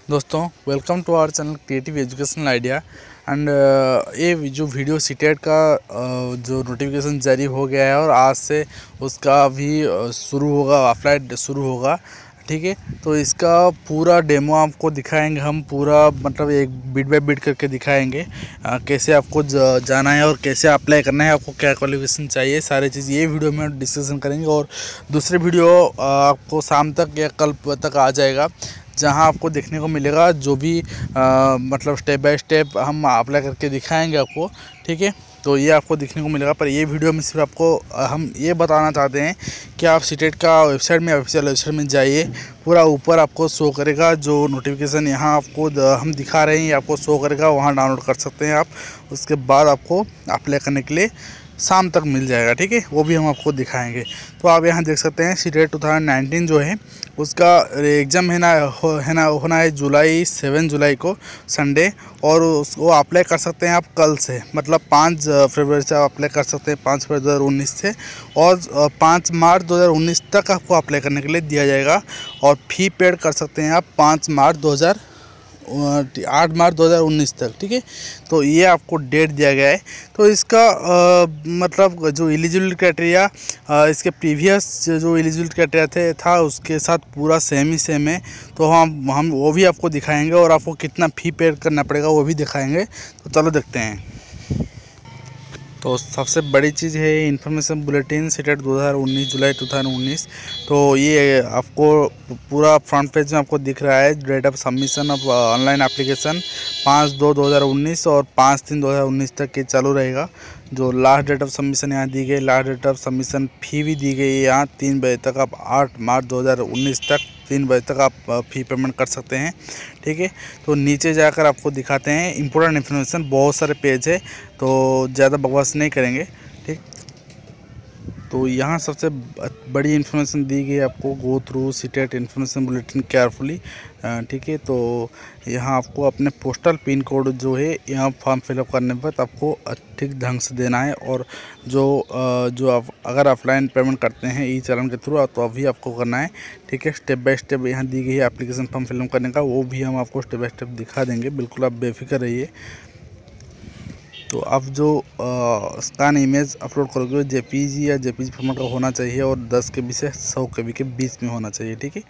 दोस्तों welcome to our channel creative educational idea and ये जो वीडियो सीटेट का जो नोटिफिकेशन जारी हो गया है और आज से उसका भी शुरू होगा, ऑफलाइन शुरू होगा। ठीक है, तो इसका पूरा डेमो आपको दिखाएंगे हम, पूरा मतलब एक बिट बाय बिट करके दिखाएंगे कैसे आपको जाना है और कैसे अप्लाई करना है, आपको क्या क्वालिफिकेशन चाहिए, सारी चीज़ ये वीडियो में हम डिस्कशन करेंगे। और दूसरी वीडियो आपको शाम तक या कल तक आ जाएगा, जहां आपको देखने को मिलेगा जो भी मतलब स्टेप बाय स्टेप हम अप्लाई करके दिखाएंगे आपको। ठीक है, तो ये आपको देखने को मिलेगा। पर ये वीडियो में सिर्फ आपको हम ये बताना चाहते हैं कि आप सीटेट का वेबसाइट में, ऑफिशियल वेबसाइट में जाइए, पूरा ऊपर आपको शो करेगा जो नोटिफिकेशन यहाँ आपको हम दिखा रहे हैं, ये आपको शो करेगा, वहाँ डाउनलोड कर सकते हैं आप। उसके बाद आपको अप्लाई करने के लिए शाम तक मिल जाएगा। ठीक है, वो भी हम आपको दिखाएंगे। तो आप यहाँ देख सकते हैं सीटेट 2019 जो है उसका एग्ज़ाम होना है 7 जुलाई को संडे, और उसको अप्लाई कर सकते हैं आप कल से, मतलब 5 फरवरी से आप अप्लाई कर सकते हैं, 5 फरवरी 2019 से, और 5 मार्च 2019 तक आपको अप्लाई करने के लिए दिया जाएगा। और फ़ी पेड कर सकते हैं आप 8 मार्च 2019 तक। ठीक है, तो ये आपको डेट दिया गया है। तो इसका मतलब जो एलिजिबिलिटी क्राइटेरिया इसके प्रीवियस जो एलिजिबिलिटी क्राइटेरिया था उसके साथ पूरा सेम है। तो हम वो भी आपको दिखाएंगे और आपको कितना फ़ी पे करना पड़ेगा वो भी दिखाएंगे। तो चलो देखते हैं। तो सबसे बड़ी चीज़ है इन्फॉर्मेशन बुलेटिन सीटेट 2019 जुलाई 2019। तो ये आपको पूरा फ्रंट पेज में आपको दिख रहा है। Date of submission of online application 5/2/2019 और 5/3/2019 तक ये चालू रहेगा। जो लास्ट डेट ऑफ सबमिशन यहाँ दी गई, लास्ट डेट ऑफ सबमिशन फ़ी भी दी गई है यहाँ 3 बजे तक। आप 8 मार्च 2019 तक 3 बजे तक आप फ़ी पेमेंट कर सकते हैं। ठीक है, तो नीचे जाकर आपको दिखाते हैं इंपॉर्टेंट इन्फॉर्मेशन, बहुत सारे पेज है तो ज़्यादा बकवास नहीं करेंगे। ठीक, तो यहाँ सबसे बड़ी इन्फॉर्मेशन दी गई है आपको, go through CTET information bulletin carefully. ठीक है, तो यहाँ आपको अपने पोस्टल पिन कोड जो है यहाँ फॉर्म फिलअप करने पर आपको ठीक ढंग से देना है। और जो आप अगर ऑफलाइन पेमेंट करते हैं ई चालान के थ्रू तो अभी आपको करना है। ठीक है, स्टेप बाय स्टेप यहाँ दी गई है एप्लीकेशन फॉर्म फिलअप करने का, वो भी हम आपको स्टेप बाय स्टेप दिखा देंगे, बिल्कुल आप बेफिक्र रहिए। तो आप जो स्कैन इमेज अपलोड करोगे जेपीजी या जेपीजी फॉर्मेट का होना चाहिए और 10 KB से 100 KB के बीच में होना चाहिए। ठीक है,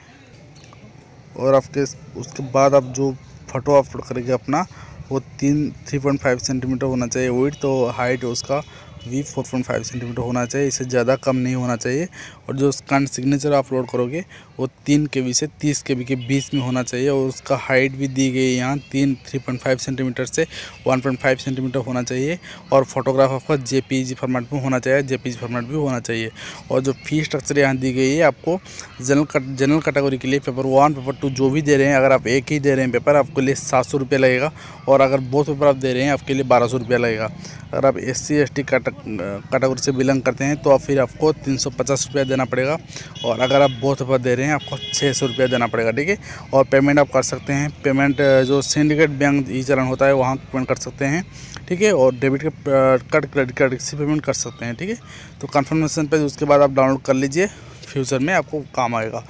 और आपके उसके बाद आप जो फ़ोटो अपलोड करेंगे अपना, वो 3.5 सेंटीमीटर होना चाहिए विड्थ, तो हाइट उसका भी 4.5 सेंटीमीटर होना चाहिए, इससे ज़्यादा कम नहीं होना चाहिए। और जो स्कैन सिग्नेचर अपलोड करोगे वो 3 KB से 30 KB के बीच में होना चाहिए, और उसका हाइट भी दी गई है यहाँ 3.5 सेंटीमीटर से 1.5 सेंटीमीटर होना चाहिए। और फोटोग्राफ आपका जेपीजी फॉर्मेट में होना चाहिए, जेपीजी फॉर्मेट भी होना चाहिए। और जो फी स्ट्रक्चर यहाँ दी गई है आपको जनरल कैटेगरी के लिए पेपर 1 पेपर 2 जो भी दे रहे हैं, अगर आप एक ही दे रहे हैं पेपर, आपके लिए 700 रुपये लगेगा, और अगर बोथ पेपर आप दे रहे हैं आपके लिए 1200 रुपया लगेगा। अगर आप SC ST कैटेगरी से बिलोंग करते हैं तो फिर आपको 350 रुपया देना पड़ेगा, और अगर आप बोथ पेपर दे रहे हैं आपको 600 रुपया देना पड़ेगा। ठीक है, और पेमेंट आप कर सकते हैं, पेमेंट जो सिंडिकेट बैंक ई चालान होता है वहाँ पेमेंट कर सकते हैं। ठीक है, और डेबिट कार्ड क्रेडिट कार्ड से पेमेंट कर सकते हैं। ठीक है, तो कन्फर्मेशन पेज उसके बाद आप डाउनलोड कर लीजिए, फ्यूचर में आपको काम आएगा।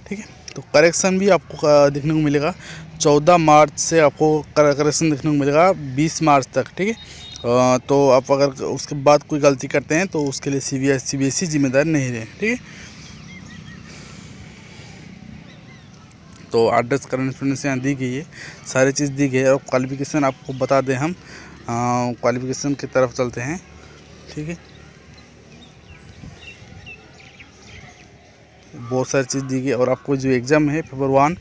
ठीक है, तो करेक्शन भी आपको देखने को मिलेगा 14 मार्च से, आपको करेक्शन देखने को मिलेगा 20 मार्च तक। ठीक है, तो आप अगर उसके बाद कोई गलती करते हैं तो उसके लिए CBSE जिम्मेदार नहीं रहे। ठीक है, तो एड्रेस करंट इन्फॉर्मेशन यहाँ दी गई है, सारी चीज़ दी गई है। और क्वालिफिकेशन आपको बता दें हम, क्वालिफिकेशन की तरफ चलते हैं। ठीक है, बहुत सारी चीज़ दी गई। और आपको जो एग्ज़ाम है पेपर 1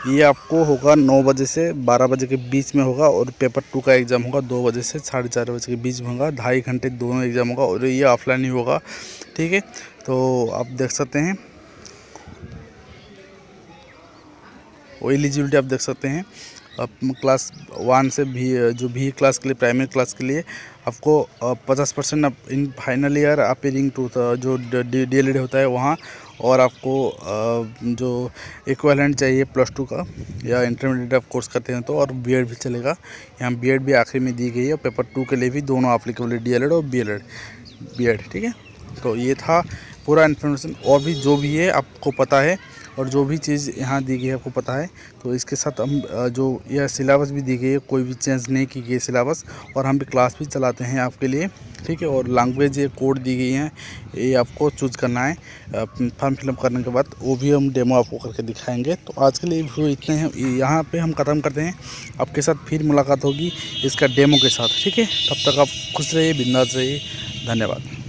ये आपको होगा 9 बजे से 12 बजे के बीच में होगा, और पेपर 2 का एग्ज़ाम होगा 2 बजे से 4:30 बजे के बीच में होगा। 2.5 घंटे दोनों एग्ज़ाम होगा, और ये ऑफलाइन ही होगा। ठीक है, तो आप देख सकते हैं वो एलिजिबिलिटी आप देख सकते हैं। आप क्लास 1 से भी जो भी क्लास के लिए, प्राइमरी क्लास के लिए आपको 50% in final year appearing to जो DLED होता है वहाँ, और आपको जो इक्विवेलेंट चाहिए +2 का या इंटरमीडिएट आप कोर्स करते हैं तो, और B.Ed भी चलेगा। यहाँ B.Ed भी आखिर में दी गई है, और पेपर 2 के लिए भी दोनों एप्लीकेबल है, DLED और B.Ed। ठीक है, तो ये था पूरा इन्फॉर्मेशन। और भी जो भी है आपको पता है और जो भी चीज़ यहाँ दी गई है आपको पता है। तो इसके साथ हम जो यह सिलेबस भी दी गई है, कोई भी चेंज नहीं की गई है सिलेबस, और हम भी क्लास भी चलाते हैं आपके लिए, ठीक है। और लैंग्वेज ये कोड दी गई हैं, ये आपको चूज़ करना है फॉर्म फिलअप करने के बाद, वो भी हम डेमो आपको करके दिखाएंगे। तो आज के लिए वीडियो इतने हैं, यहाँ पे हम ख़त्म करते हैं। आपके साथ फिर मुलाकात होगी इसका डेमो के साथ, ठीक है। तब तक आप खुश रहिए, बिंदास रहिए। धन्यवाद।